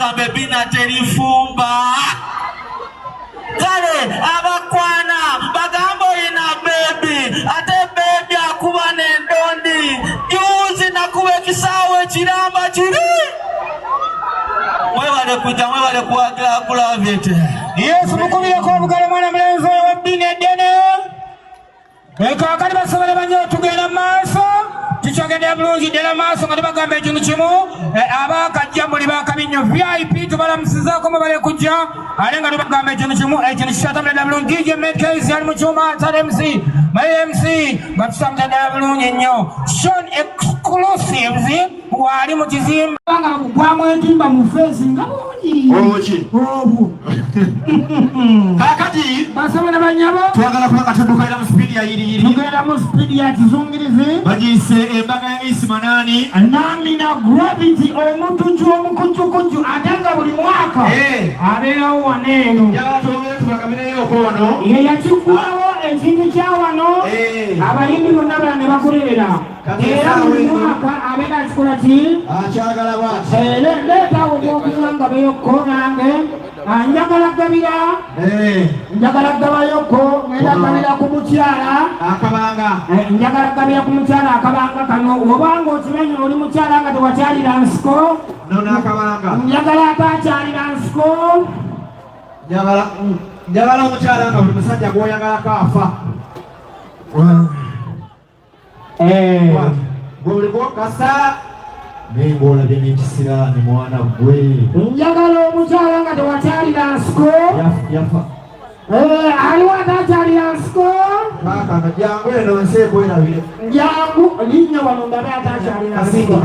bagambe bina terifumba kale abakwana bagambo ina baby ate baby akuba n'endondi juzi nakuba ekisawe kiramba kiri mwebale kujja mwebale kuwagira kulavete Yesu mukubireko obugalo mwana mulenzi wa ddini eddene ekakali basobole banyo tugenda maaso tukyogedde bulungi ddala maaso nga tubagamba ekintu kimu abakajja muli bakabinyo VIP tubalamusizaako mubale kujja ate nga tubagamba ekintu kimu ekintu kikyatambula bulungi DJ Medcase ali mu kyuma atali MC mayi MC batusambula ddala bulungi nnyo Sean Exclusives wali mu kizimba nga gwamu entimba mu feesi nga bulungi obu kakati basobola banyabo twagala kubanga tudukaira mu speed ya yiri tugenda mu speed ya kizungirizi bagise embaga ya isimanani nami na gravity omutuju omukujukuju atanga buli mwaka abeerawo waneeno tubakamirayo ye yakikuwawo ekintu kya wano abayimbi bonna bala ne bakulera era buli mwaka abeera akikola ki akyagala bwati leetawo okuba nga beyokko nange njagala gabira njagala gabayoko ngenda gabira ku mukyala akabanga njagala gabira ku mukyala akabanga kano obanga okimanyi oli mukyala nga tewakyalira nsiko nona akabanga njagala atakyalira nsiko njagala omukyala nga buli musajja gwoyagalako afa bwoliko kasa Nengola deni kisira ni mwana gwe njagala omukyala nga tewakyalira nsiko yafa aliwo atakyalira nsiko kakanga jangu eno nsi ekwerabire jangu linnya wano ngabe atakyalira nsiko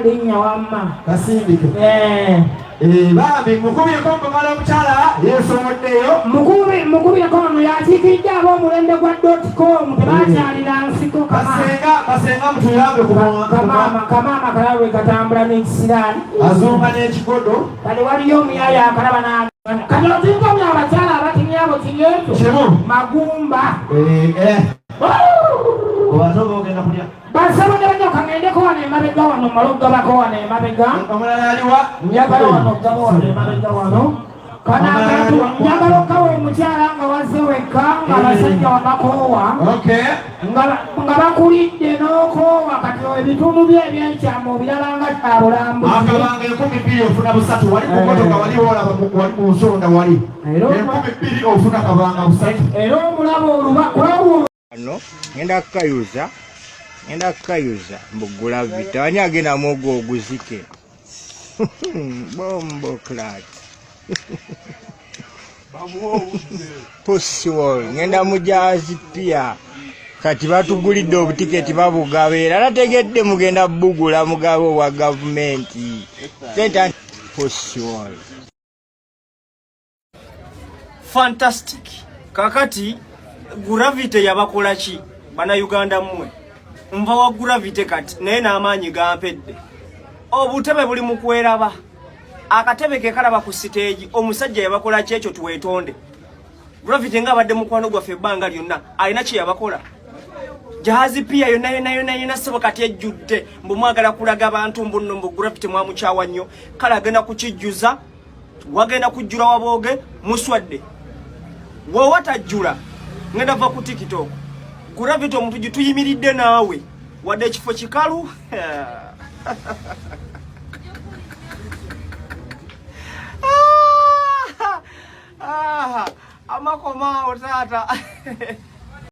linnya wamma kasindike bambi mukubireko mbagala omukyala yesomoddeyo mukubireko ono yakiikidde ab'omulembe gwa .com tebakyalira nsiko kasenga mutuyambe kamama kalabwe katambula n'ekisiraani azunga n'ekigodo kale waliyo omuyaya akalaba kati otinkomya abakyala abakinyabo kiryeto magumba obatoba ogenda kulya basabone banyo kangendeko wano emabega wano maloga bako wano emabega omulala aliwa njagala wano gabo wano emabega wano njagala okawa omukyala nga wazeweka nga basajja wabakoowa nga bakulidde n'okoowa kati ebitundu bye ebyenkyama obirala nga kyabulambuzi akabanga 12 ofuna busatu wali kumotoka wali olaba wali mu nsonda wali 12 ofuna kabanga busatu era omulaba oluba ano ngenda kukayuza mbugula vita ani agenda mwogo oguzike bombo clat Pussy ngenda mujazi pia kati batugulidde obutiketi babugabeera nategedde mugenda bugula mugabo wa gavumenti senta Pussy fantastic kakati gravity yabakola ki bana Uganda mmwe nva wa gravity kati naye n'amaanyi gampedde obutebe buli mu kweraba akatebe ke kalaba ku stage omusajja yabakola kyekyo tuwetonde gravity nga abadde mukwano gwaffe ebbanga lyonna alina kye yabakola jahazi pia yonna sebo kati ejjudde mbu mwagala kulaga abantu mbu gravity mwamukyawa nnyo kale agenda kukijjuza wagenda kujjula wabooge muswadde wowatajjula ngenda va ku TikTok gravity omuntu gituyimiridde naawe wadde ekifo kikalu amakoma otata